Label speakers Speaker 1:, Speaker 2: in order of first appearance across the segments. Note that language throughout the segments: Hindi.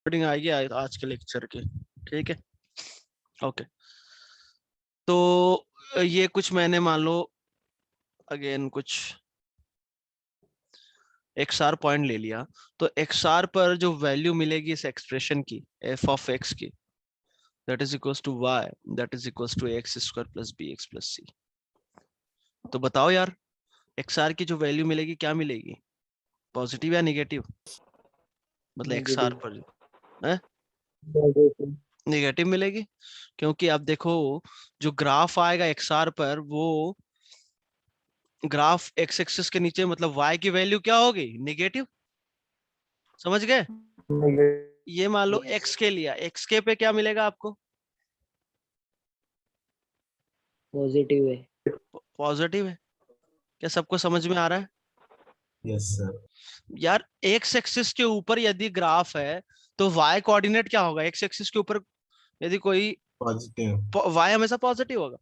Speaker 1: रिकॉर्डिंग आएगी आज के लेक्चर की, ठीक है। ओके, तो ये कुछ मैंने मान लो अगेन कुछ XR पॉइंट ले लिया, तो XR पर जो वैल्यू मिलेगी इस एक्सप्रेशन की f ऑफ x की, that is equals to y that is equals to x square plus bx plus c। तो बताओ यार, XR की जो वैल्यू मिलेगी क्या मिलेगी, पॉजिटिव या नेगेटिव? मतलब XR
Speaker 2: नेगेटिव।
Speaker 1: पर नेगेटिव मिलेगी, क्योंकि आप देखो जो ग्राफ आएगा XR पर, वो ग्राफ x एक्सिस के नीचे मतलब y की वैल्यू क्या होगी, नेगेटिव। समझ गए? ये मान लो x के लिया, x के पे क्या मिलेगा आपको,
Speaker 2: पॉजिटिव है।
Speaker 1: पॉजिटिव है। क्या सबको समझ में आ रहा है?
Speaker 3: Yes sir.
Speaker 1: यार x एक्सिस के ऊपर यदि ग्राफ है तो y कोऑर्डिनेट क्या होगा, x एक्सिस के ऊपर यदि कोई
Speaker 3: पॉजिटिव।
Speaker 1: y हमेशा पॉजिटिव होगा,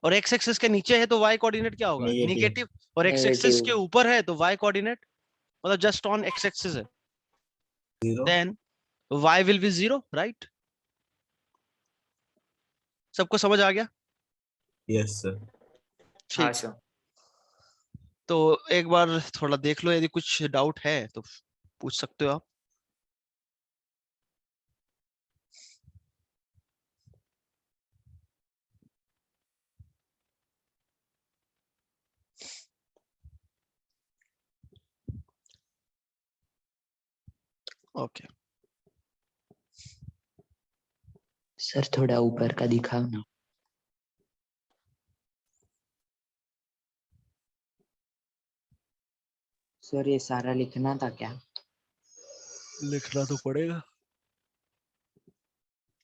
Speaker 1: और x एक्सिस के नीचे है तो y कोऑर्डिनेट क्या होगा,
Speaker 3: नेगेटिव।
Speaker 1: नेगेटिव। और x एक्सिस के
Speaker 2: नेगेटिव।
Speaker 1: ऊपर है तो y कोऑर्डिनेट मतलब जस्ट ऑन x एक्सिस है,
Speaker 3: zero.
Speaker 1: Then y will be zero, right? सबको समझ आ गया?
Speaker 3: Yes sir.
Speaker 2: हाँ
Speaker 1: ठीक।
Speaker 2: सर।
Speaker 1: तो एक बार थोड़ा देख लो, यदि कुछ डाउट है तो पूछ सकते हो आप। ओके,
Speaker 2: सर थोड़ा ऊपर का दिखाओ ना। सर ये सारा लिखना था क्या?
Speaker 1: लिखना तो पड़ेगा,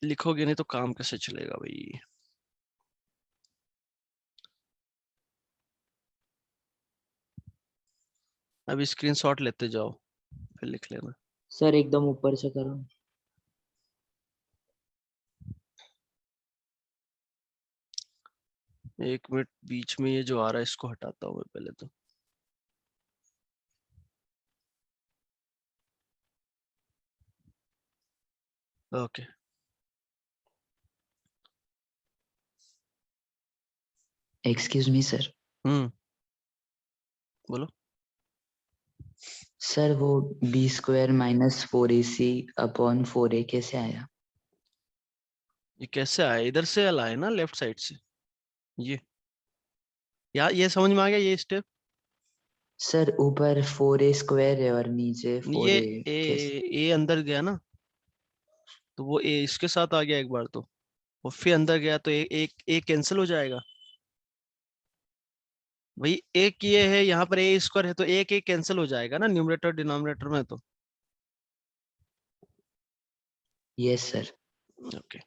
Speaker 1: लिखोगे नहीं तो काम कैसे चलेगा भाई। अभी स्क्रीनशॉट लेते जाओ फिर लिख लेना।
Speaker 2: सर एकदम ऊपर से करो।
Speaker 1: एक मिनट, बीच में ये जो आ रहा है इसको हटाता हूँ मैं पहले तो। Okay,
Speaker 2: excuse me sir.
Speaker 1: बोलो।
Speaker 2: सर वो B square minus 4ac upon 4a कैसे आया?
Speaker 1: ये कैसे आया, इधर से लाए ना, लेफ्ट साइड से। ये यार ये समझ में आ गया ये स्टेप।
Speaker 2: सर ऊपर 4a स्क्वायर है और नीचे
Speaker 1: ये
Speaker 2: 4a कैसे?
Speaker 1: ए अंदर गया ना, तो वो ए इसके साथ आ गया एक बार तो, और फिर अंदर गया तो एक कैंसिल हो जाएगा भाई। एक ये है यहाँ पर ए स्क्वायर है तो एक कैंसिल हो जाएगा ना न्यूमरेटर डिनोमिनेटर में तो।
Speaker 2: Yes sir.
Speaker 1: ओके,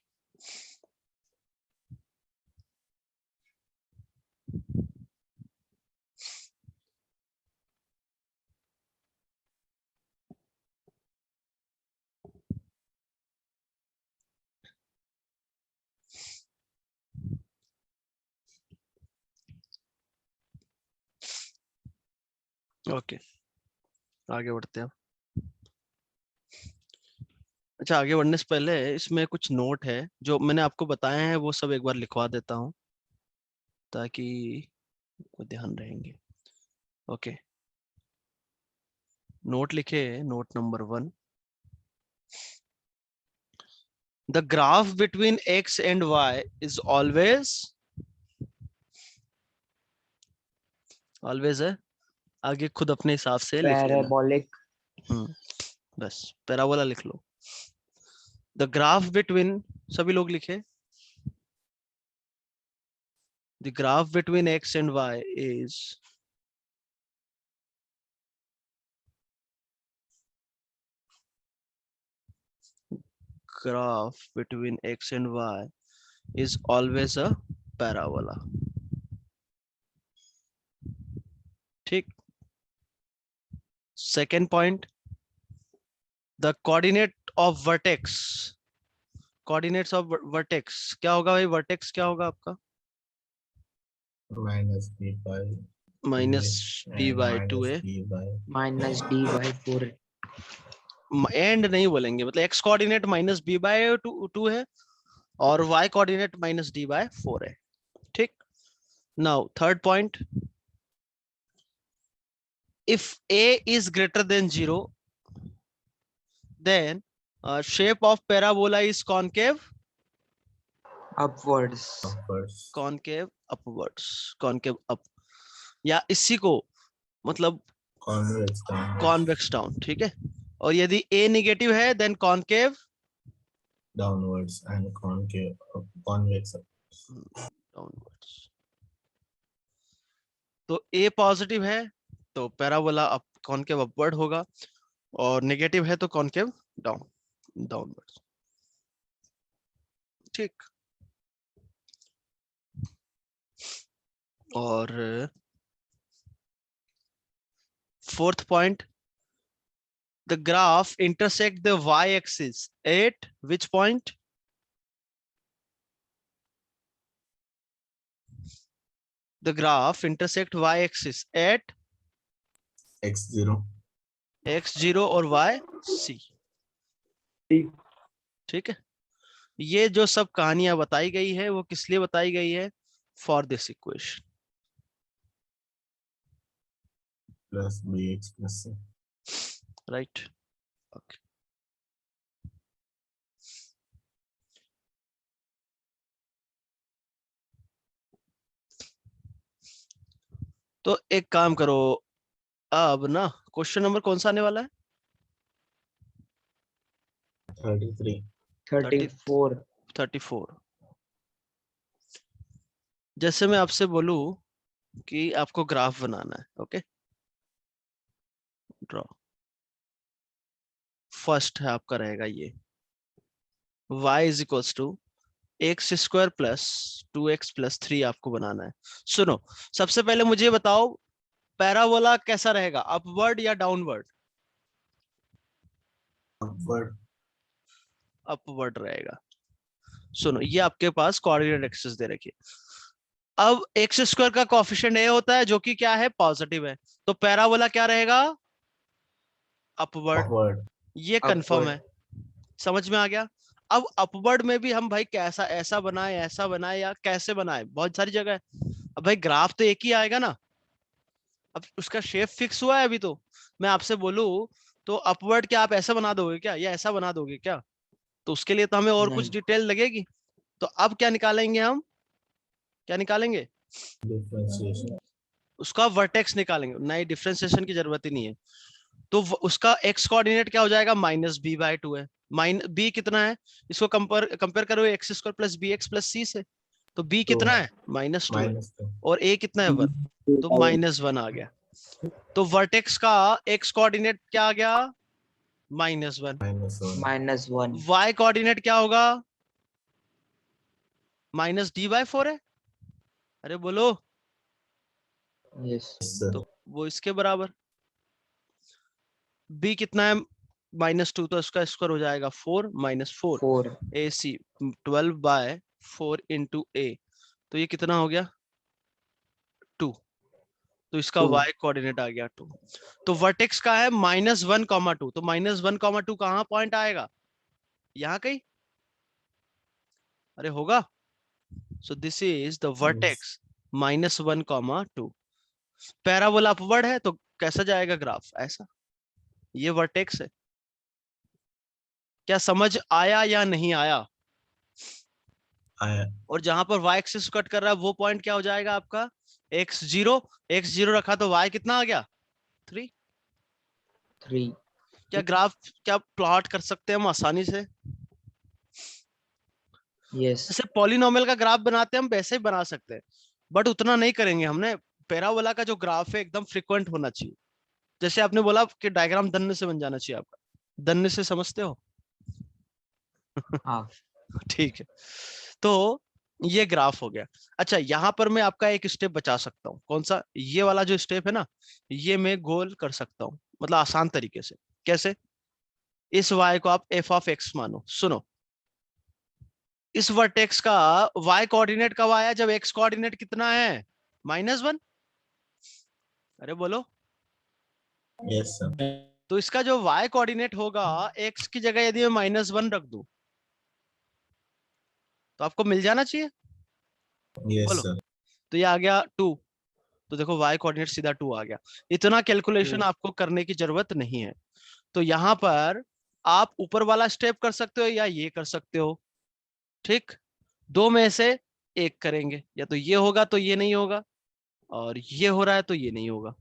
Speaker 1: ओके, आगे बढ़ते हैं। अच्छा, आगे बढ़ने से पहले इसमें कुछ नोट है जो मैंने आपको बताया है, वो सब एक बार लिखवा देता हूँ ताकि वो ध्यान रहेंगे। ओके, नोट लिखे, note number 1, the graph between x and y is always है, आगे खुद अपने हिसाब से लिख लेना।
Speaker 2: पैराबोलिक।
Speaker 1: बस पैराबोला लिख लो। द ग्राफ बिटवीन, सभी लोग लिखे, the graph between x and y is graph between x and y is always a parabola। ठीक। Second point, the coordinate of vertex, coordinates of vertex क्या होगा भाई, वर्टेक्स क्या होगा आपका,
Speaker 3: minus B by
Speaker 1: minus B by two
Speaker 3: minus
Speaker 1: A,
Speaker 3: B by
Speaker 2: minus d/4।
Speaker 1: And नहीं बोलेंगे, मतलब x coordinate minus b by 2 है और y coordinate minus d by 4 है। ठीक, now third point, if a is greater than 0 then shape of parabola is concave
Speaker 2: upwards,
Speaker 3: upwards,
Speaker 1: concave up, या इसी को मतलब
Speaker 3: convex downwards,
Speaker 1: कॉन्वेक्स डाउन। ठीक है, और यदि a नेगेटिव है then concave
Speaker 3: downwards and concave convex up.
Speaker 1: Downwards. तो a पॉजिटिव है तो पैराबोला अप कॉन्केव अपवर्ड होगा, और नेगेटिव है तो कॉन्केव डाउनवर्ड्स। ठीक, और fourth point, the graph intersect the y-axis at which point? The graph intersect y-axis at
Speaker 3: x0,
Speaker 1: x0 और yc। ठीक है, ये जो सब कहानियां बताई गई है वो किस लिए बताई गई है? For this equation,
Speaker 3: plus bx plus c.
Speaker 1: Right. Okay, तो एक काम करो, अब ना क्वेश्चन नंबर कौन सा आने वाला है?
Speaker 3: 33.
Speaker 2: 34,
Speaker 1: 34। जैसे मैं आपसे बोलूं कि आपको ग्राफ बनाना है, ओके, ड्रॉ। फर्स्ट है आपका रहेगा ये y is equals to X square plus 2x plus 3 आपको बनाना है। सुनो, सबसे पहले मुझे बताओ पैराबोला कैसा रहेगा, अपवर्ड या डाउनवर्ड?
Speaker 3: Upward,
Speaker 1: अपवर्ड रहेगा। सुनो, ये आपके पास कोऑर्डिनेट एक्सिस दे रखी है। अब एक्स स्क्वायर का कोएफिशिएंट a होता है जो कि क्या है, पॉजिटिव है, तो पैराबोला क्या रहेगा, अपवर्ड।
Speaker 3: upward,
Speaker 1: ये कंफर्म
Speaker 2: upward,
Speaker 1: है, समझ में आ गया। अब अपवर्ड में भी हम भाई कैसा, ऐसा बनाए, ऐसा बनाए, या कैसे बनाए, बहुत सारी जगह है। अब भाई ग्राफ तो एक ही आएगा ना, अब उसका शेप फिक्स हुआ है अभी। तो मैं आपसे बोलूं तो अपवर्ड क्या आप ऐसा बना दोगे क्या, या ऐसा बना दोगे क्या? तो उसके लिए तो हमें और कुछ
Speaker 2: नहीं,
Speaker 1: डिटेल लगेगी। तो अब क्या निकालेंगे हम, क्या निकालेंगे?
Speaker 3: differentiation,
Speaker 1: उसका वर्टेक्स निकालेंगे, नहीं डिफरेंशिएशन की जरूरत ही नहीं है। तो उसका एक्स कोऑर्डिनेट क्या हो जाएगा, माइनस बी बाय 2 है। बी कितना है, इसको कंपेयर करो x square plus b x plus c से, तो बी
Speaker 3: 2,
Speaker 1: कितना है, -2 है,
Speaker 3: -2,
Speaker 1: और ए कितना है 1, तो -1 आ गया। तो वर्टेक्स का एक्स कोऑर्डिनेट क्या आ गया, -1।
Speaker 3: -1,
Speaker 2: -1,
Speaker 1: वाई कोऑर्डिनेट क्या होगा, -d/4 है। अरे बोलो,
Speaker 2: yes,
Speaker 3: yes sir,
Speaker 1: तो वो इसके बराबर। बी कितना है, -2, तो इसका स्क्वायर हो जाएगा 4 -4
Speaker 2: 4,
Speaker 1: AC 12/4 इंटू ए, तो ये कितना हो गया, 2। तो इसका
Speaker 2: 2,
Speaker 1: y कोऑर्डिनेट आ गया 2। तो वर्टेक्स का है -1,2, तो -1,2 कहाँ पॉइंट आएगा, यहाँ कहीं, अरे होगा। So this is the vertex -1,2। Parabola upward है तो कैसा जाएगा ग्राफ, ऐसा, ये वर्टेक्स है। क्या समझ आया या नहीं आया?
Speaker 3: आया,
Speaker 1: और जहां पर y एक्सिस कट कर रहा है वो पॉइंट क्या हो जाएगा आपका, x0। x0 रखा तो y कितना आ गया, 3।
Speaker 2: 3,
Speaker 1: क्या ग्राफ, क्या प्लॉट कर सकते हैं हम आसानी से,
Speaker 2: yes,
Speaker 1: जैसे पॉलिनोमियल का ग्राफ बनाते हैं हम वैसे ही बना सकते हैं, बट उतना नहीं करेंगे हमने। पैराबोला का जो ग्राफ है एकदम फ्रिक्वेंट होना चाहिए। जैसे आपने बोला कि डायग्राम दन्ने से बन जाना चाहिए आपका, दन्ने से समझते हो?
Speaker 2: हाँ,
Speaker 1: ठीक है, तो ये ग्राफ हो गया। अच्छा, यहां पर मैं आपका एक स्टेप बचा सकता हूँ, कौन सा, ये वाला जो स्टेप है ना, ये मैं गोल कर सकता हूँ, मतलब आसान तरीके से। कैसे, इस y को आप f ऑफ x मानो। सुनो, इस वर्टेक्स का y कोऑर्डिनेट कब आया, जब x कोऑर्डिनेट कितना है, -1। अरे बोलो,
Speaker 3: yes sir,
Speaker 1: तो इसका जो y कोऑर्डिनेट होगा, x की जगह यदि मैं -1 रख दूं तो आपको मिल जाना चाहिए।
Speaker 3: Yes,
Speaker 1: बोलो।
Speaker 3: sir.
Speaker 1: तो ये आ गया 2, तो देखो y कोऑर्डिनेट सीधा 2 आ गया। इतना कैलकुलेशन
Speaker 2: 2
Speaker 1: आपको करने की जरूरत नहीं है। तो यहाँ पर आप ऊपर वाला स्टेप कर सकते हो या ये कर सकते हो, ठीक। दो में से एक करेंगे, या तो ये होगा तो ये नहीं होगा, और ये हो रहा है तो ये नहीं होगा।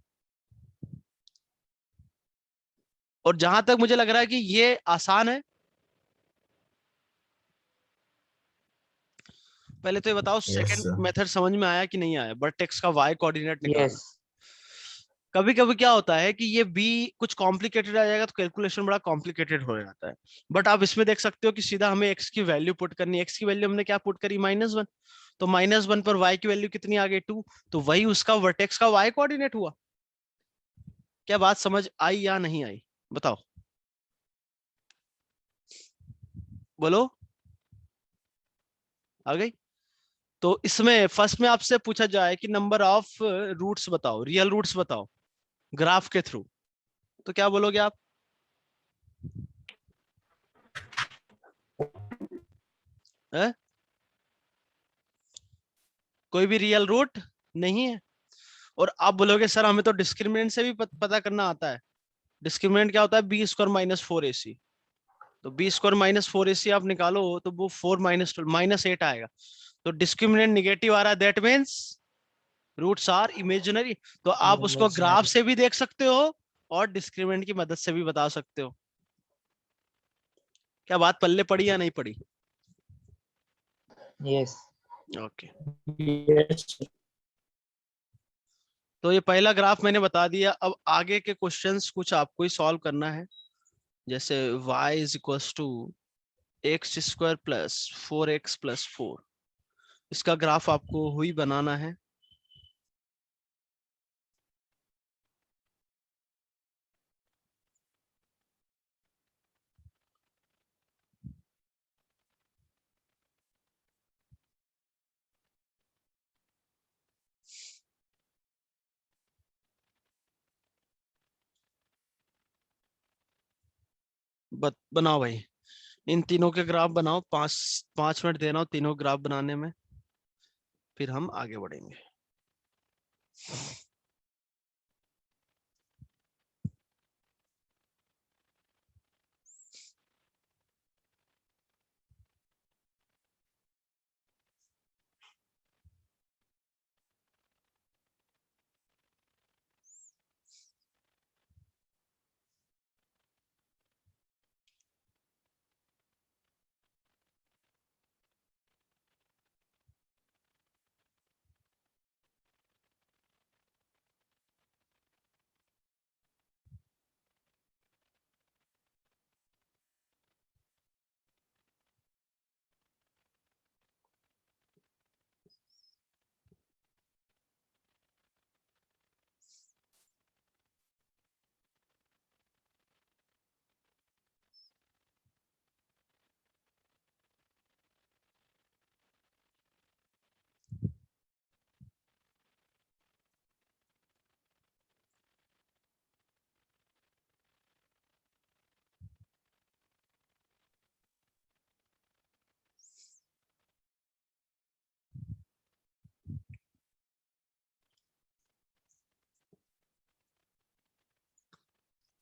Speaker 1: और जहां तक मुझे लग रहा है कि ये आसान है, पहले तो ये बताओ
Speaker 3: Yes,
Speaker 1: सेकंड
Speaker 3: sir.
Speaker 1: मेथड समझ में आया कि नहीं आया, वर्टेक्स का y कोऑर्डिनेट निकालना।
Speaker 2: यस
Speaker 1: कभी कभी क्या होता है कि ये b कुछ कॉम्प्लिकेटेड आ जाएगा तो कैलकुलेशन बड़ा कॉम्प्लिकेटेड हो जाता है। बट आप इसमें देख सकते हो कि सीधा हमें x की वैल्यू पुट करनी है। x की वैल्यू हमने क्या पुट करी, -1। तो -1 पर y की वैल्यू कितनी आ गई, 2। तो वही उसका वर्टेक्स का y कोऑर्डिनेट हुआ। क्या बात समझ आई या नहीं आई, बताओ, बोलो, आ गई। तो इसमें फर्स्ट में आपसे पूछा जाए कि नंबर ऑफ रूट्स बताओ, रियल रूट्स बताओ ग्राफ के थ्रू, तो क्या बोलोगे आप? है? कोई भी रियल रूट नहीं है। और आप बोलोगे सर हमें तो डिस्क्रिमिनेंट से भी पता करना आता है। डिस्क्रिमिनेंट क्या होता है, b² - 4ac। तो b² - 4ac आप निकालो तो वो 4 -8 आएगा। तो डिस्क्रिमिनेंट निगेटिव आ रहा है, that means roots are imaginary. तो आप उसको ग्राफ
Speaker 2: इमेजिनरी
Speaker 1: से भी देख सकते हो और डिस्क्रिमिनेंट की मदद से भी बता सकते हो। क्या बात पल्ले पड़ी या नहीं पड़ी?
Speaker 2: Yes
Speaker 1: okay.
Speaker 3: Yes.
Speaker 1: तो ये पहला ग्राफ मैंने बता दिया। अब आगे के क्वेश्चंस कुछ आपको ही सॉल्व करना है। जैसे y = x² + 4x + 4, इसका ग्राफ आपको हुई बनाना है। बनाओ भाई, इन तीनों के ग्राफ बनाओ। 5 5 मिनट देना हो तीनों ग्राफ बनाने में, फिर हम आगे बढ़ेंगे।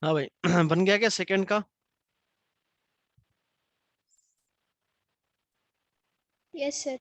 Speaker 1: हाँ भाई बन गया क्या सेकंड का?
Speaker 4: Yes sir.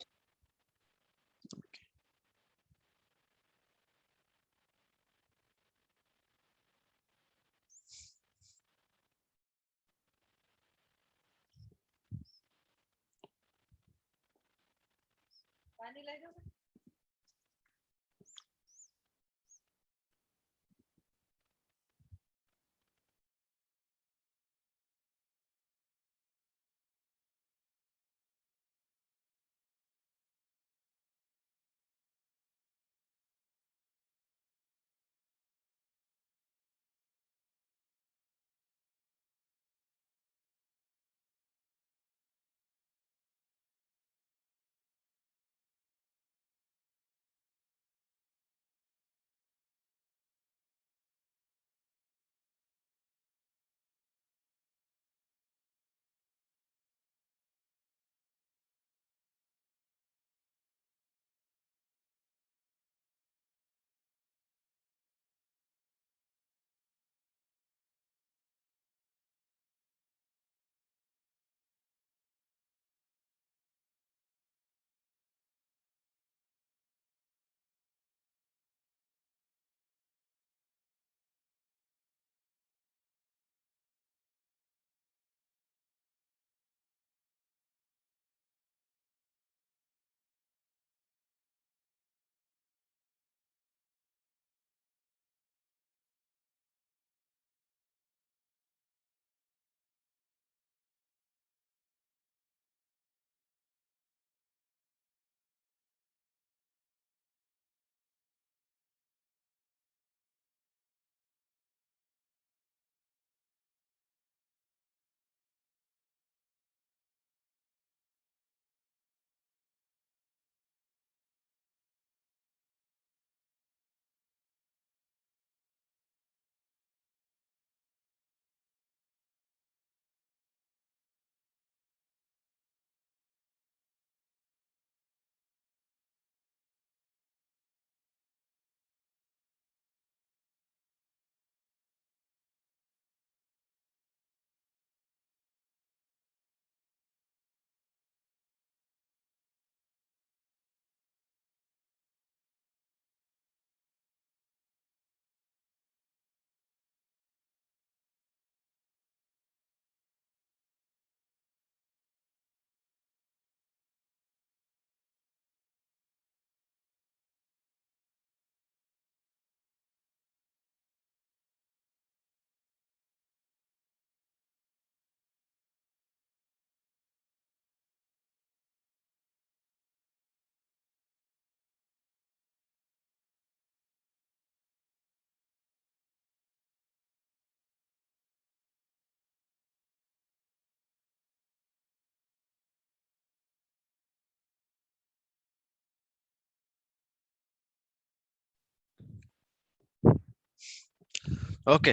Speaker 1: ओके,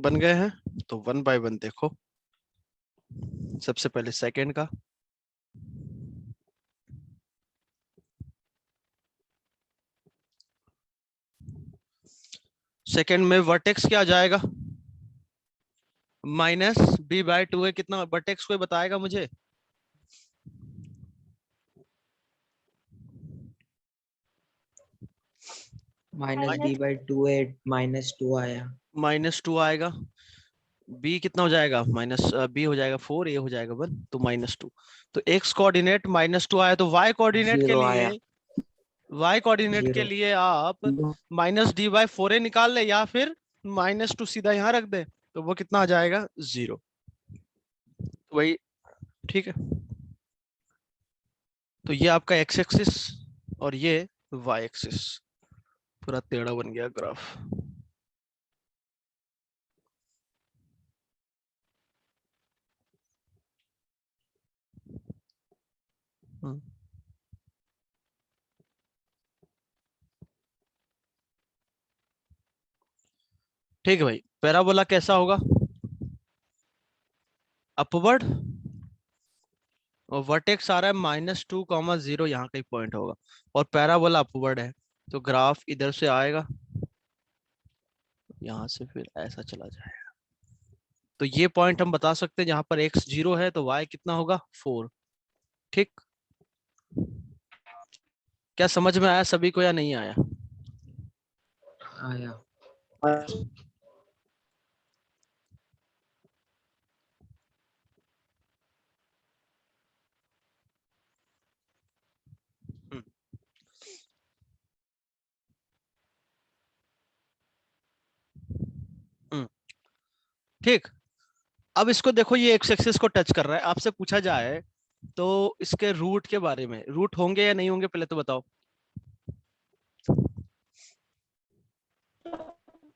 Speaker 1: बन गए हैं तो 1 by 1 देखो। सबसे पहले सेकंड का, सेकंड में वर्टेक्स क्या आ जाएगा, -b/2 है। कितना वर्टेक्स कोई बताएगा मुझे?
Speaker 4: -b/2 है, -2 आया।
Speaker 1: -2 आएगा। b कितना हो जाएगा, b हो जाएगा 4, a हो जाएगा 1, तो -2। तो x कोऑर्डिनेट -2 आया, तो y कोऑर्डिनेट के
Speaker 4: 0
Speaker 1: लिए,
Speaker 4: आया।
Speaker 1: y कोऑर्डिनेट के
Speaker 4: 0
Speaker 1: लिए आप -d/4a निकाल ले, या फिर -2 सीधा यहाँ रख दे, तो वो कितना आ जाएगा, 0। वही, ठीक है। तो ये आपका x एक्सिस और ये y एक्सिस, पूरा टेढ़ा बन गया ग्राफ। ठीक है भाई, पैराबोला कैसा होगा, अपवर्ड, और वर्टेक्स आ रहा है -2, 0, यहाँ कहीं पॉइंट होगा, और पैराबोला अपवर्ड है, तो ग्राफ इधर से आएगा, यहाँ से फिर ऐसा चला जाएगा। तो ये पॉइंट हम बता सकते हैं, जहां पर x 0 है तो y कितना होगा, 4। ठीक, क्या समझ में आया सभी को या नहीं आया?
Speaker 4: आया।
Speaker 1: हम्म, हम्म, ठीक। अब इसको देखो, ये x एक्सिस को टच कर रहा है, आपसे पूछा जाए तो इसके रूट के बारे में, रूट होंगे या नहीं होंगे, पहले तो बताओ।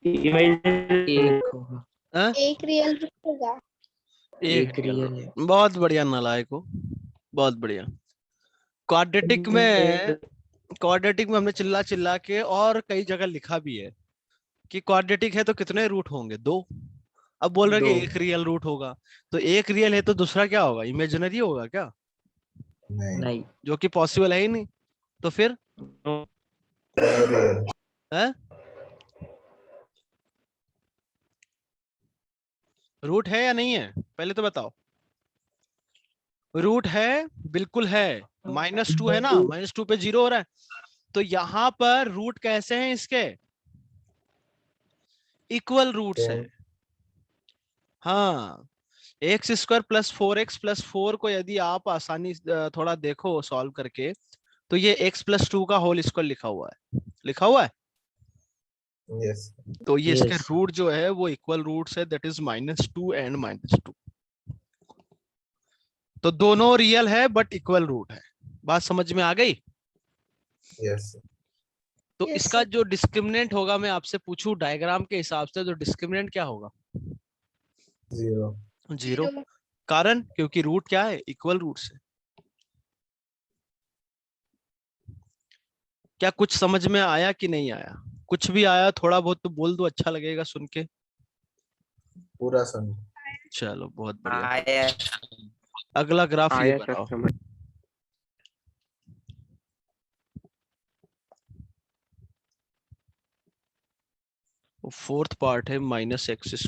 Speaker 4: एक होगा।
Speaker 1: हाँ?
Speaker 5: एक रियल होगा।
Speaker 4: एक
Speaker 1: रियल
Speaker 4: रियल
Speaker 1: रूट।
Speaker 4: है।
Speaker 1: बहुत बढ़िया नालायक हो, बहुत बढ़िया। क्वाड्रेटिक में, क्वाड्रेटिक में हमने चिल्ला चिल्ला के और कई जगह लिखा भी है कि क्वाड्रेटिक है तो कितने रूट होंगे, 2। अब बोल रहे
Speaker 4: 2।
Speaker 1: कि एक रियल रूट होगा, तो एक रियल है तो दूसरा क्या होगा, इमेजिनरी होगा क्या,
Speaker 4: नहीं।
Speaker 1: जो कि पॉसिबल है ही नहीं। तो फिर है, रूट है या नहीं है, पहले तो बताओ। रूट है, बिल्कुल है। -2 है ना, -2 पे 0 हो रहा है, तो यहां पर रूट कैसे हैं इसके, इक्वल रूट्स है। हाँ, x² + 4x + 4 को यदि आप आसानी थोड़ा देखो सॉल्व करके, तो ये x + 2 का होल स्क्वायर लिखा हुआ है, लिखा हुआ है।
Speaker 3: Yes.
Speaker 1: तो ये इसके
Speaker 4: Yes.
Speaker 1: रूट जो है वो इक्वल रूट्स है, दैट इज -2 एंड -2। तो दोनों रियल है बट इक्वल रूट है। बात समझ में आ गई?
Speaker 3: Yes.
Speaker 1: तो
Speaker 5: Yes,
Speaker 1: इसका
Speaker 5: sir.
Speaker 1: जो डिस्क्रिमिनेंट होगा, मैं आपसे पूछूं डायग्राम के हिसाब से, तो डिस्क्रिमिनेंट क्या होगा,
Speaker 3: 0.
Speaker 1: 0। कारण, क्योंकि रूट क्या है, इक्वल रूट्स है। क्या कुछ समझ में आया कि नहीं आया? कुछ भी आया थोड़ा बहुत तो बोल दो, अच्छा लगेगा सुन के।
Speaker 3: पूरा समझ.
Speaker 1: चलो बहुत बढ़िया।
Speaker 4: आया।
Speaker 1: अगला ग्राफ ये
Speaker 4: आया सर
Speaker 1: बनाओ।
Speaker 4: समझ।
Speaker 1: फोर्थ पार्ट है -x² +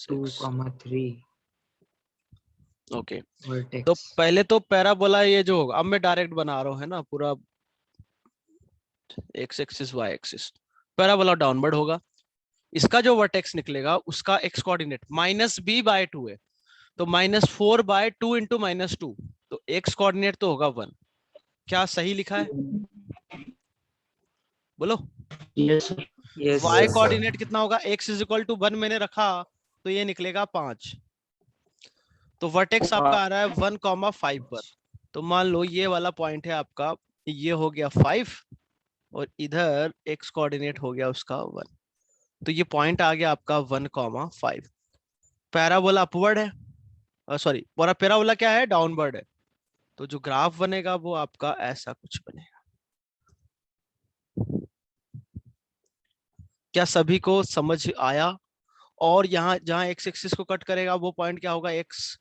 Speaker 4: 2,
Speaker 1: x।
Speaker 4: 3
Speaker 1: ओके, तो
Speaker 4: वर्टेक्स।
Speaker 1: पहले तो पैराबोला ये जो होगा, अब मैं डायरेक्ट बना रहा हूँ है ना, पूरा x axis y axis. Parabola downward होगा, इसका जो वर्टेक्स निकलेगा उसका x कोऑर्डिनेट -b/2 है, तो -4/2 × -2, तो x कोऑर्डिनेट तो होगा 1। क्या सही लिखा है, बोलो।
Speaker 4: Yes sir. Yes
Speaker 1: y
Speaker 3: Yes,
Speaker 4: sir.
Speaker 3: sir.
Speaker 1: Coordinate कितना होगा, x = 1 मैंने रखा, तो ये निकलेगा 5। तो वर्टेक्स आपका आ रहा है 1,5 पर। तो मान लो ये वाला पॉइंट है आपका, ये हो गया 5, और इधर x कोऑर्डिनेट हो गया उसका 1, तो ये पॉइंट आ गया आपका 1,5। पैराबोला अपवर्ड है, सॉरी, पैराबोला क्या है, डाउनवर्ड है। तो जो ग्राफ बनेगा वो आपका ऐसा कुछ बनेगा। क्या सभी को समझ आया? और यहाँ जहाँ एक्स एक्सिस को कट करेगा वो पॉइंट क्या होगा? एक्स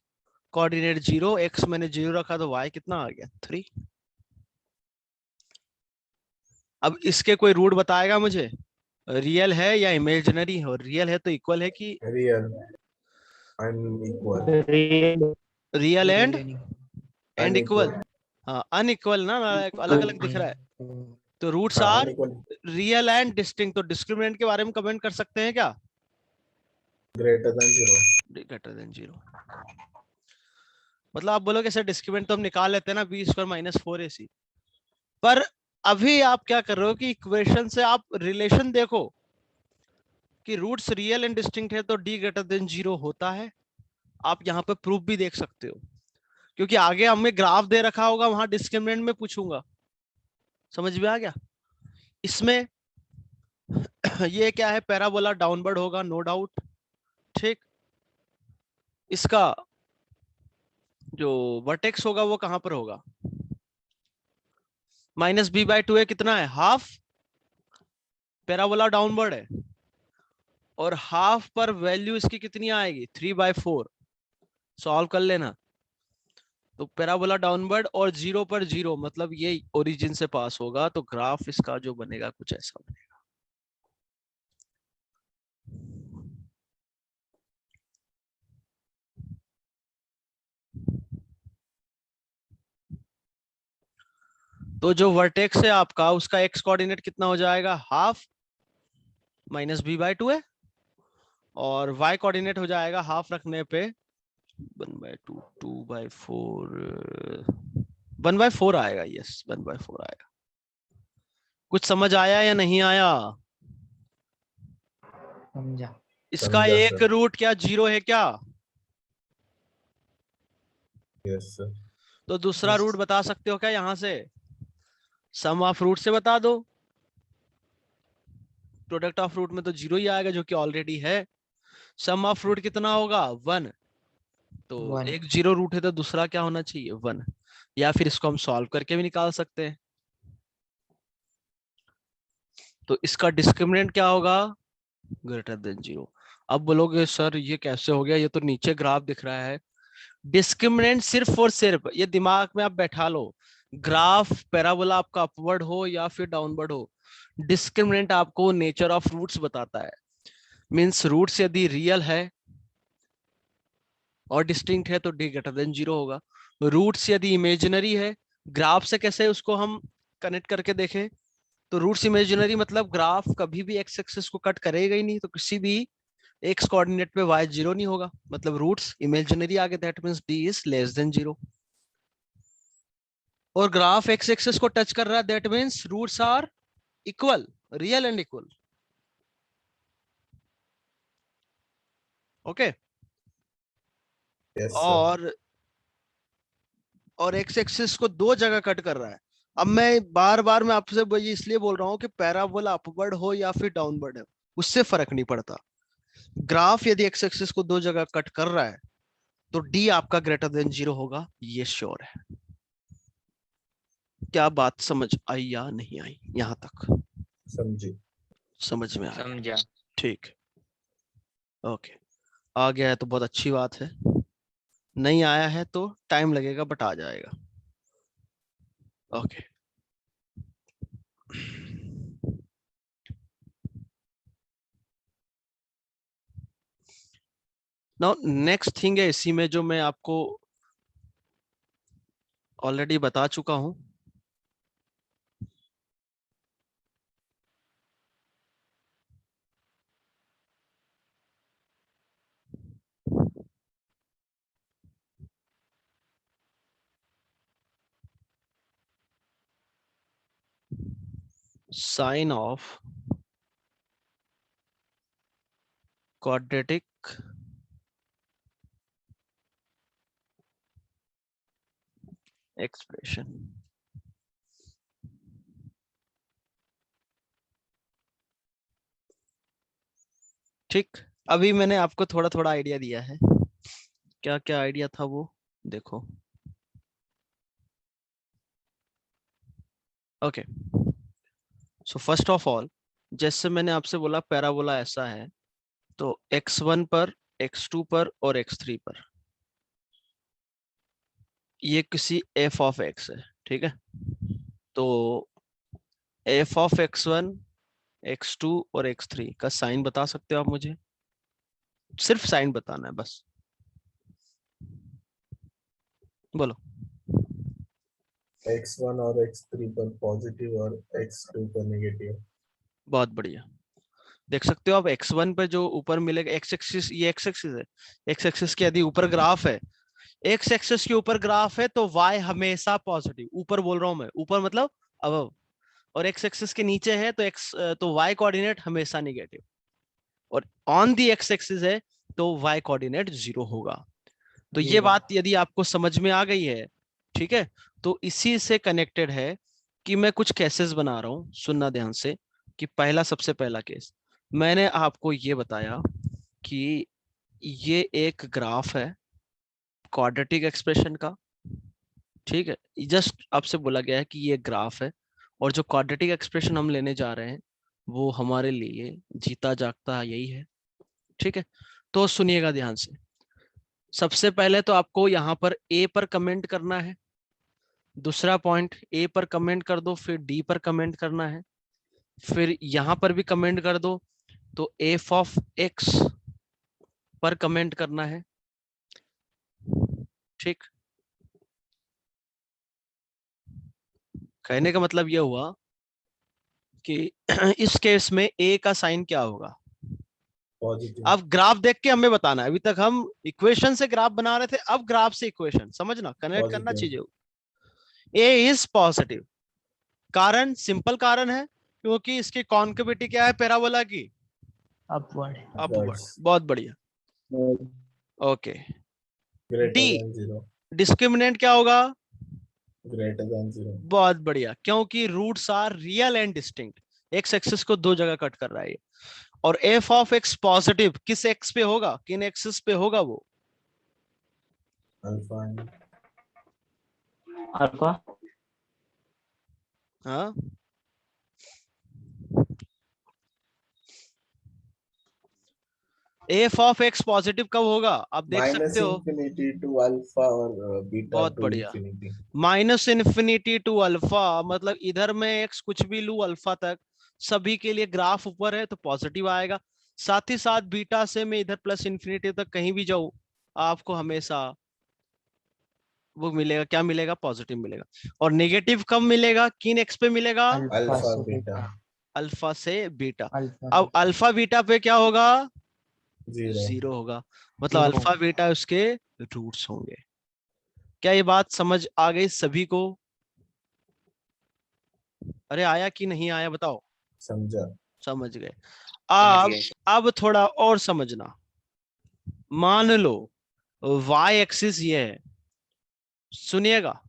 Speaker 1: कोऑर्डिनेट 0, एक्स मैंने 0 रखा तो वाई कितना आ गया? 3। अब इसके कोई रूट बताएगा मुझे, रियल है या इमेजिनरी है? और रियल है तो इक्वल है कि
Speaker 3: real unequal
Speaker 4: Real.
Speaker 1: Real and equal?
Speaker 3: Unequal
Speaker 1: हाँ अनइक्वल ना, अलग अलग दिख रहा है। तो रूट्स
Speaker 3: हाँ
Speaker 1: are
Speaker 3: unequal
Speaker 1: real and distinct. तो डिस्क्रिमिनेंट के बारे में कमेंट कर सकते हैं क्या?
Speaker 3: Greater than 0
Speaker 1: greater than 0। मतलब आप बोलोगे सर डिस्क्रिमिनेंट तो हम निकाल लेते हैं ना, बी स्क्वायर माइनस 4ac। पर अभी आप क्या कर रहे हो कि इक्वेशन से आप रिलेशन देखो कि रूट्स रियल एंड डिस्टिंक्ट है तो डी ग्रेटर देन 0 होता है। आप यहाँ पे प्रूफ भी देख सकते हो, क्योंकि आगे हमें ग्राफ दे रखा होगा, वहां डिस्क्रिमिनेंट में पूछूंगा। समझ में आ गया? इसमें ये क्या है? पैराबोला डाउनवर्ड होगा, नो डाउट। ठीक, इसका जो वर्टेक्स होगा वो कहां पर होगा? माइनस बी बाई 2 है, कितना है? हाफ। पैराबोला डाउनवर्ड है और हाफ पर वैल्यू इसकी कितनी आएगी? 3/4। सॉल्व कर लेना। तो पैराबोला डाउनवर्ड और 0 पर 0 मतलब ये ओरिजिन से पास होगा, तो ग्राफ इसका जो बनेगा कुछ ऐसा बनेगा। तो जो वर्टेक्स है आपका, उसका एक्स कोऑर्डिनेट कितना हो जाएगा? हाफ माइनस बी बाई 2 है, और वाई कोऑर्डिनेट हो जाएगा हाफ रखने पे 1/2, 2/4, 1/4 आएगा। यस 1/4 आएगा। कुछ समझ आया या नहीं आया?
Speaker 4: समझा।
Speaker 1: इसका
Speaker 3: समझा
Speaker 1: एक
Speaker 3: सर
Speaker 1: रूट क्या 0 है क्या?
Speaker 3: यस सर
Speaker 1: तो दूसरा रूट बता सकते हो क्या यहां से? सम ऑफ रूट से बता दो। प्रोडक्ट ऑफ रूट में तो 0 ही आएगा जो कि ऑलरेडी है। सम ऑफ रूट कितना होगा? 1। तो
Speaker 4: 1.
Speaker 1: एक 0 रूट है तो दूसरा क्या होना चाहिए? 1। या फिर इसको हम सॉल्व करके भी निकाल सकते हैं। तो इसका डिस्क्रिमिनेंट क्या होगा? Greater than 0। अब बोलोगे सर ये कैसे हो गया, ये तो नीचे ग्राफ दिख रहा है। डिस्क्रिमिनेंट सिर्फ और सिर्फ ये दिमाग में आप बैठा लो, ग्राफ पैराबोला आपका अपवर्ड हो या फिर डाउनवर्ड हो, डिस्क्रिमिनेंट आपको नेचर ऑफ रूट्स बताता है। मींस रूट्स यदि रियल है और डिस्टिंक्ट है तो डी ग्रेटर देन 0 होगा। रूट्स यदि इमेजिनरी है, ग्राफ से कैसे उसको हम कनेक्ट करके देखें? तो रूट्स इमेजिनरी मतलब ग्राफ कभी भी एक्स एक्सिस को कट करेगा ही नहीं, तो किसी भी एक्स कोऑर्डिनेट पे वाई 0 नहीं होगा, मतलब रूट्स इमेजिनरी आगे, that means D is less than 0। और ग्राफ एक्स एक्सिस को टच कर रहा है, that means roots are equal, real and equal. Okay.
Speaker 3: Yes sir
Speaker 1: और एक्स एक्सिस को दो जगह कट कर रहा है। अब मैं बार बार मैं आपसे इसलिए बोल रहा हूं कि पैराबोला अपवर्ड हो या फिर डाउनवर्ड है, उससे फर्क नहीं पड़ता। ग्राफ यदि एक्स एक्सिस को दो जगह कट कर रहा है तो डी आपका ग्रेटर देन 0 होगा, ये श्योर है। क्या बात समझ आई या नहीं आई? यहां तक
Speaker 3: समझी
Speaker 1: समझ में आ गया?
Speaker 4: समझा.
Speaker 1: ठीक, ओके। आ गया है तो बहुत अच्छी बात है, नहीं आया है तो टाइम लगेगा बट आ जाएगा। ओके। नाउ नेक्स्ट थिंग है इसी में जो मैं आपको ऑलरेडी बता चुका हूं। Sign of quadratic expression. ठीक, अभी मैंने आपको थोड़ा थोड़ा आइडिया दिया है। क्या क्या आइडिया था वो देखो। Okay, so first of all जैसे मैंने आपसे बोला पैराबोला ऐसा है, तो x1 पर, x2 पर और x3 पर ये किसी f ऑफ x है, ठीक है। तो f ऑफ x1, x2 और x3 का साइन बता सकते हो आप मुझे? सिर्फ साइन बताना है बस, बोलो।
Speaker 3: x1 और x3 पर पॉजिटिव और x2 पर नेगेटिव।
Speaker 1: बहुत बढ़िया, देख सकते हो आप x1 पे जो ऊपर मिलेगा, x एक्सिस, ये x एक्सिस है, x एक्सिस के यदि ऊपर ग्राफ है, x एक्सिस के ऊपर ग्राफ है तो y हमेशा पॉजिटिव, ऊपर बोल रहा हूं मैं, ऊपर मतलब अबव, और x एक्सिस के नीचे है तो x, तो y कोऑर्डिनेट हमेशा नेगेटिव, और ऑन दी x एक्सिस है तो y कोऑर्डिनेट 0 होगा। तो ये बात यदि आपको समझ में आ गई है, ठीक है, तो इसी से कनेक्टेड है कि मैं कुछ केसेस बना रहा हूं, सुनना ध्यान से। कि पहला, सबसे पहला केस मैंने आपको ये बताया कि ये एक ग्राफ है क्वाड्रेटिक एक्सप्रेशन का, ठीक है। जस्ट आपसे बोला गया है कि ये ग्राफ है, और जो क्वाड्रेटिक एक्सप्रेशन हम लेने जा रहे हैं वो हमारे लिए जीता जागता यही है, ठीक है। तो सुनिएगा ध्यान से। सबसे पहले तो आपको यहाँ पर ए पर कमेंट करना है, दूसरा पॉइंट ए पर कमेंट कर दो, फिर डी पर कमेंट करना है, फिर यहां पर भी कमेंट कर दो, तो एफ ऑफ एक्स पर कमेंट करना है, ठीक। कहने का मतलब यह हुआ कि इस केस में ए का साइन क्या होगा।
Speaker 3: पॉजिटिव।
Speaker 1: अब ग्राफ देख के हमें बताना है, अभी तक हम इक्वेशन से ग्राफ बना रहे थे, अब ग्राफ से इक्वेशन, समझना, कनेक्ट करना
Speaker 3: पॉजिटिव।
Speaker 1: चीजें। ए इज पॉजिटिव, कारण सिंपल कारण है, क्योंकि इसकी कॉन्केविटी क्या है पैराबोला की,
Speaker 4: upward.
Speaker 1: अपवर्ड। बहुत बढ़िया, okay.
Speaker 3: Greater
Speaker 1: D,
Speaker 3: then 0।
Speaker 1: Discriminant क्या होगा?
Speaker 3: Greater than 0।
Speaker 1: बहुत बढ़िया, क्योंकि roots are real and distinct, X axis को दो जगह कट कर रहा है ये। और एफ ऑफ एक्स पॉजिटिव किस एक्स पे होगा, किन एक्सिस पे होगा वो?
Speaker 3: अल्फा।
Speaker 4: Alpha.
Speaker 1: हाँ, एफ ऑफ एक्स पॉजिटिव कब होगा आप देख
Speaker 3: माइनस
Speaker 1: सकते हो।
Speaker 3: इंफिनिटी टू अल्फा और बीटा
Speaker 1: बहुत
Speaker 3: टू
Speaker 1: बढ़िया,
Speaker 3: infinity.
Speaker 1: Minus infinity to alpha, मतलब इधर में एक्स कुछ भी लू अल्फा तक, सभी के लिए ग्राफ ऊपर है तो पॉजिटिव आएगा। साथ ही साथ बीटा से मैं इधर प्लस इन्फिनिटी तक कहीं भी जाऊं, आपको हमेशा वो मिलेगा, क्या मिलेगा? पॉजिटिव मिलेगा। और नेगेटिव कब मिलेगा, किन एक्स पे मिलेगा?
Speaker 4: Alpha.
Speaker 3: अल्फा
Speaker 4: से
Speaker 3: बीटा।
Speaker 4: beta.
Speaker 1: अल्फा से बीटा।
Speaker 4: Alpha.
Speaker 1: अब अल्फा बीटा पे क्या होगा?
Speaker 3: 0।
Speaker 1: 0 होगा, मतलब
Speaker 4: Zero.
Speaker 1: अल्फा बीटा उसके रूट्स होंगे। क्या ये बात समझ आ गई सभी को? अरे आया कि नहीं आया बताओ।
Speaker 3: समझा।
Speaker 1: समझ गए। अब थोड़ा और समझना। मान लो y एक्सिस ये है, सुनिएगा,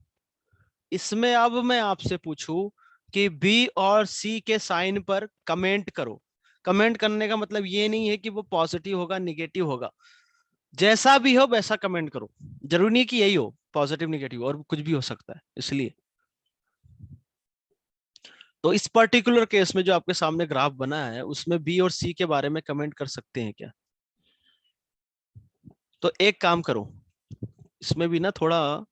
Speaker 1: इसमें अब मैं आपसे पूछूं कि b और c के साइन पर कमेंट करो। कमेंट करने का मतलब ये नहीं है कि वो पॉजिटिव होगा निगेटिव होगा, जैसा भी हो वैसा कमेंट करो, जरूरी नहीं कि यही हो पॉजिटिव निगेटिव, और कुछ भी हो सकता है। इसलिए तो इस पर्टिकुलर केस में जो आपके सामने ग्राफ बना है उसमें बी और सी के बारे में कमेंट कर सकते हैं क्या? तो एक काम करो, इसमें भी ना थोड़ा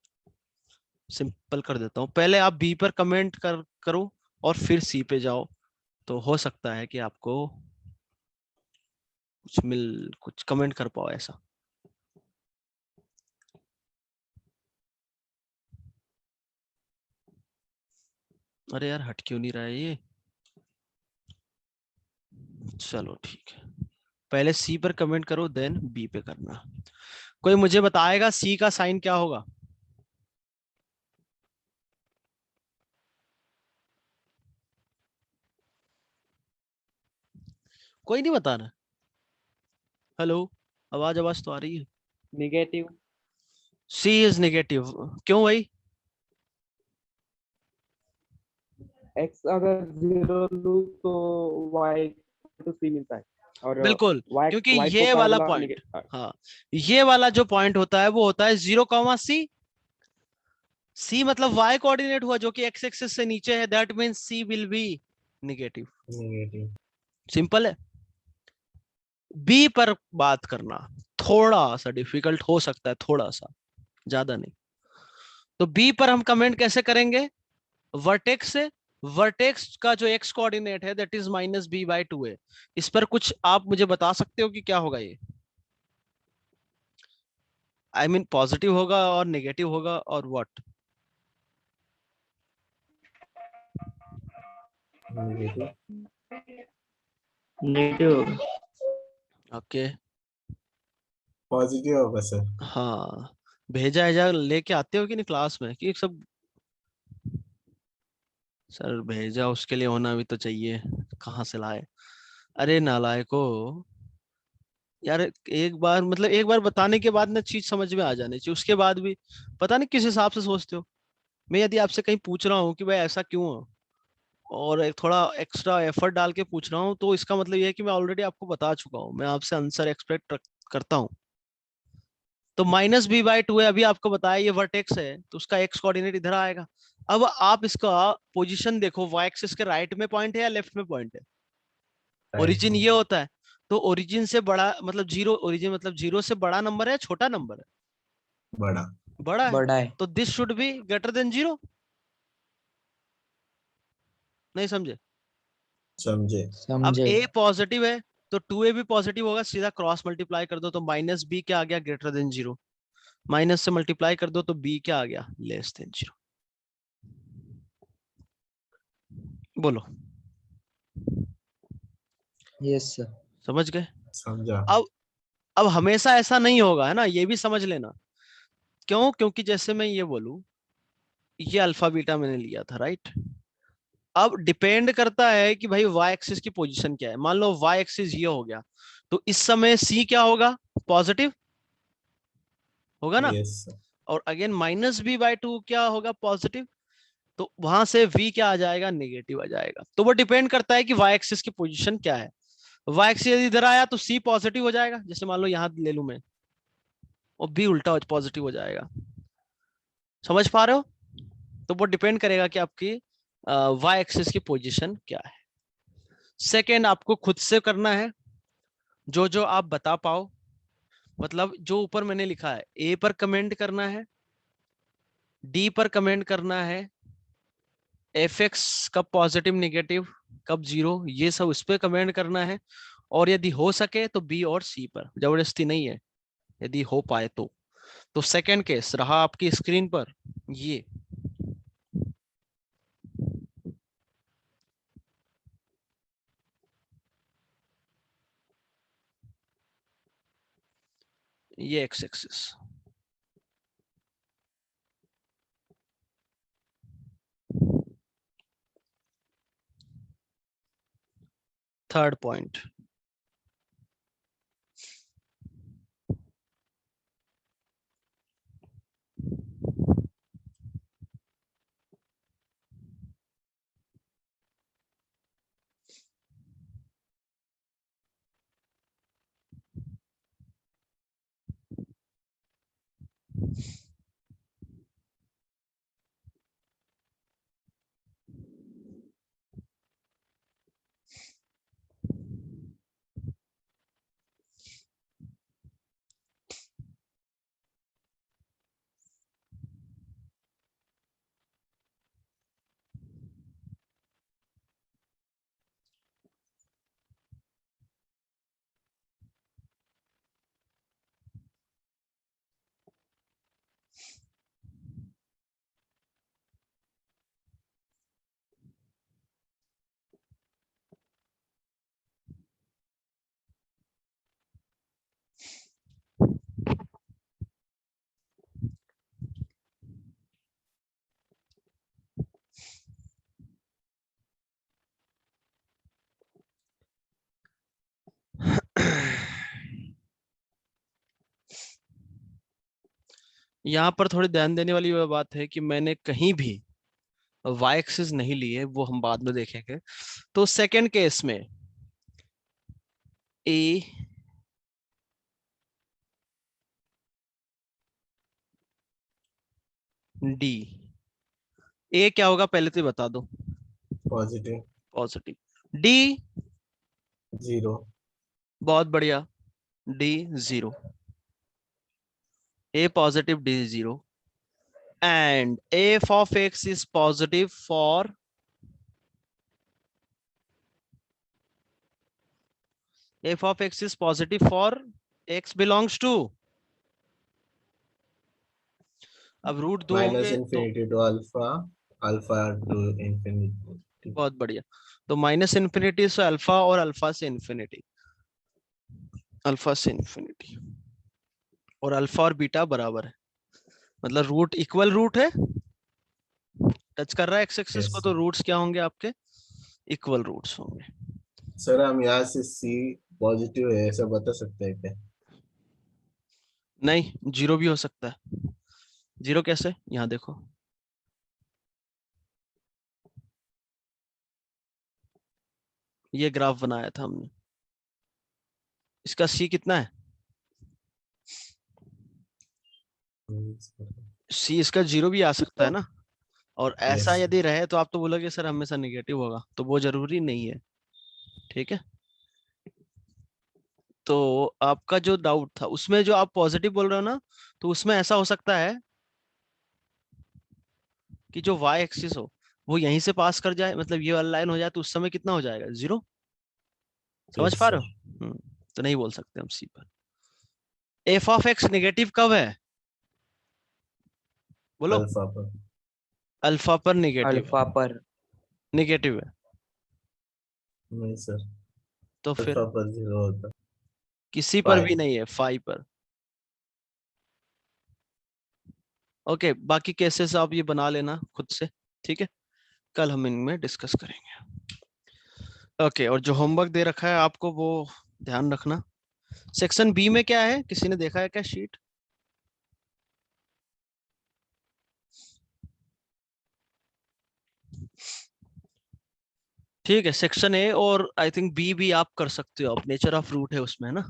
Speaker 1: सिंपल कर देता हूं, पहले आप बी पर कमेंट करो और फिर सी पे जाओ, तो हो सकता है कि आपको कुछ कमेंट कर पाओ ऐसा। अरे यार हट क्यों नहीं रहा है ये? चलो ठीक है, पहले सी पर कमेंट करो देन बी पे करना। कोई मुझे बताएगा सी का साइन क्या होगा? कोई नहीं बता रहा? हेलो, आवाज आवाज तो आ रही है।
Speaker 5: नेगेटिव।
Speaker 1: सी इज नेगेटिव, क्यों भाई?
Speaker 5: एक्स अगर 0 लूं तो वाई तो सी मिलता है, और
Speaker 1: बिल्कुल,
Speaker 5: y
Speaker 1: क्योंकि
Speaker 5: y को
Speaker 1: ये वाला
Speaker 5: पैरेलल
Speaker 1: पॉइंट, हाँ, ये वाला जो पॉइंट होता है वो होता है 0, सी मतलब y कोऑर्डिनेट हुआ जो कि x एक्सिस से नीचे है, that means C will be negative.
Speaker 3: Negative.
Speaker 1: Simple है। बी पर बात करना थोड़ा सा डिफिकल्ट हो सकता है, थोड़ा सा, ज्यादा नहीं। तो बी पर हम कमेंट कैसे करेंगे? वर्टेक्स से। वर्टेक्स का जो एक्स कोऑर्डिनेट है दैट इज -b/2 है। इस पर कुछ आप मुझे बता सकते हो कि क्या होगा ये? आई मीन पॉजिटिव होगा और नेगेटिव होगा और व्हाट?
Speaker 3: नेगेटिव।
Speaker 4: नेगेटिव होगा।
Speaker 1: ओके।
Speaker 3: पॉजिटिव होगा सर।
Speaker 1: हाँ, भेजा भेजा लेके आते हो कि नहीं क्लास में, कि सब? सर भेजा उसके लिए होना भी तो चाहिए, कहाँ से लाए? अरे नालायको यार, एक बार मतलब एक बार बताने के बाद ना चीज समझ में आ जानी चाहिए, उसके बाद भी पता नहीं किस हिसाब से सोचते हो। मैं यदि आपसे कहीं पूछ रहा हूँ कि भाई ऐसा क्यों है, और एक थोड़ा एक्स्ट्रा एफर्ट डाल के पूछ रहा हूँ, तो इसका मतलब ये है कि मैं ऑलरेडी आपको बता चुका हूँ, मैं आपसे आंसर एक्सपेक्ट करता हूँ। तो -b/2 है, अभी आपको बताया ये वर्टेक्स है, तो उसका एक्स कोऑर्डिनेट इधर आएगा। अब आप इसका पोजीशन देखो, वाई एक्सिस के राइट में पॉइंट है या लेफ्ट में पॉइंट है?
Speaker 3: राइट
Speaker 1: ओरिजिन
Speaker 3: में।
Speaker 1: ये होता है। तो ओरिजिन से बड़ा मतलब जीरो, ओरिजिन मतलब जीरो से बड़ा नंबर है, छोटा नंबर है?
Speaker 3: बड़ा।
Speaker 1: बड़ा है।
Speaker 4: बड़ा है।
Speaker 1: तो this should be greater than zero. नहीं समझे?
Speaker 3: समझे।
Speaker 1: अब
Speaker 4: समझे।
Speaker 1: ए पॉजिटिव है तो 2a भी पॉजिटिव होगा, सीधा क्रॉस मल्टीप्लाई कर दो तो -b क्या आ गया? Greater than zero. माइनस से मल्टीप्लाई कर दो तो b क्या आ गया? Less than zero. बोलो,
Speaker 4: यस सर।
Speaker 1: समझ गए?
Speaker 3: समझा।
Speaker 1: अब अब हमेशा ऐसा नहीं होगा, है ना, ये भी समझ लेना। क्यों? क्योंकि जैसे मैं ये बोलूं, ये अल्फा बीटा मैंने लिया था, राइट? अब डिपेंड करता है कि भाई वाई एक्सिस की पोजीशन क्या है। मान लो वाई एक्सिस ये हो गया, तो इस समय सी क्या होगा? पॉजिटिव होगा ना?
Speaker 3: यस।
Speaker 1: और अगेन -b/2 क्या होगा? पॉजिटिव। तो वहां से v क्या आ जाएगा? नेगेटिव आ जाएगा। तो वो डिपेंड करता है कि वाई एक्सिस की पोजीशन क्या है। वाई एक्सिस यदि इधर आया तो c पॉजिटिव हो जाएगा, जैसे मान लो यहां ले लू मैं, और b उल्टा पॉजिटिव हो जाएगा। समझ पा रहे हो? तो वो डिपेंड करेगा कि आपकी वाई एक्सिस की पोजीशन क्या है। सेकेंड, आपको खुद से करना है जो जो आप बता पाओ। मतलब जो ऊपर मैंने लिखा है, ए पर कमेंट करना है, डी पर कमेंट करना है, एफ एक्स कब पॉजिटिव नेगेटिव, कब जीरो, ये सब उस पर कमेंट करना है। और यदि हो सके तो बी और सी पर, जबरदस्ती नहीं है, यदि हो पाए तो। तो सेकेंड केस रहा आपकी स्क्रीन पर ये एक्स एक्सिस। थर्ड पॉइंट, यहाँ पर थोड़ी ध्यान देने वाली वह बात है कि मैंने कहीं भी वाई एक्सिस नहीं ली है, वो हम बाद में देखेंगे। तो सेकेंड केस में ए डी, ए क्या होगा पहले तो ये बता दो?
Speaker 3: पॉजिटिव।
Speaker 1: पॉजिटिव। डी
Speaker 3: 0.
Speaker 1: बहुत बढ़िया, D 0, a positive, d 0, and f of x is positive for f of x is positive for x belongs to, अब रूट 2
Speaker 3: Minus
Speaker 1: होंगे तो
Speaker 3: infinity to alpha, alpha to infinity.
Speaker 1: बहुत बढ़िया, तो माइनस इन्फिनिटी से अल्फा और अल्फा से इन्फिनिटी, अल्फा से इन्फिनिटी, और अल्फा और बीटा बराबर है, मतलब रूट इक्वल रूट है, टच कर रहा है एक्स एक्सिस
Speaker 3: Yes.
Speaker 1: को, तो रूट्स क्या होंगे आपके, इक्वल रूट्स होंगे।
Speaker 3: सर हम यहाँ से C पॉजिटिव है ऐसा बता सकते हैं क्या?
Speaker 1: नहीं, जीरो भी हो सकता है। जीरो कैसे, यहाँ देखो, ये ग्राफ बनाया था हमने, इसका सी कितना है, सी इसका जीरो भी आ सकता है ना, और ऐसा
Speaker 3: Yes.
Speaker 1: यदि रहे तो आप तो बोलोगे सर हमेशा नेगेटिव होगा, तो वो जरूरी नहीं है, ठीक है। तो आपका जो डाउट था उसमें जो आप पॉजिटिव बोल रहे हो ना, तो उसमें ऐसा हो सकता है कि जो y एक्सिस हो वो यहीं से पास कर जाए, मतलब ये वाला लाइन हो जाए, तो उस समय कितना हो जाएगा, 0, समझ
Speaker 3: Yes,
Speaker 1: पा
Speaker 3: sir.
Speaker 1: रहे हो। तो नहीं बोल सकते हम सी पर। एफ ऑफ एक्स नेगेटिव कब है, बोलो,
Speaker 3: अल्फा पर.
Speaker 1: अल्फा पर नेगेटिव है,
Speaker 4: अल्फा पर
Speaker 1: नेगेटिव है,
Speaker 3: नहीं सर,
Speaker 1: तो फिर
Speaker 3: अल्फा पर 0 होता.
Speaker 1: किसी पर भी
Speaker 3: 5.
Speaker 1: नहीं है, 5 पर। ओके, बाकी केसेस आप ये बना लेना खुद से, ठीक है, कल हम इनमें डिस्कस करेंगे। ओके, और जो होमवर्क दे रखा है आपको वो ध्यान रखना। सेक्शन बी में क्या है, किसी ने देखा है क्या शीट, ठीक है। सेक्शन ए और आई थिंक बी भी आप कर सकते हो, आप नेचर ऑफ रूट है उसमें, है ना।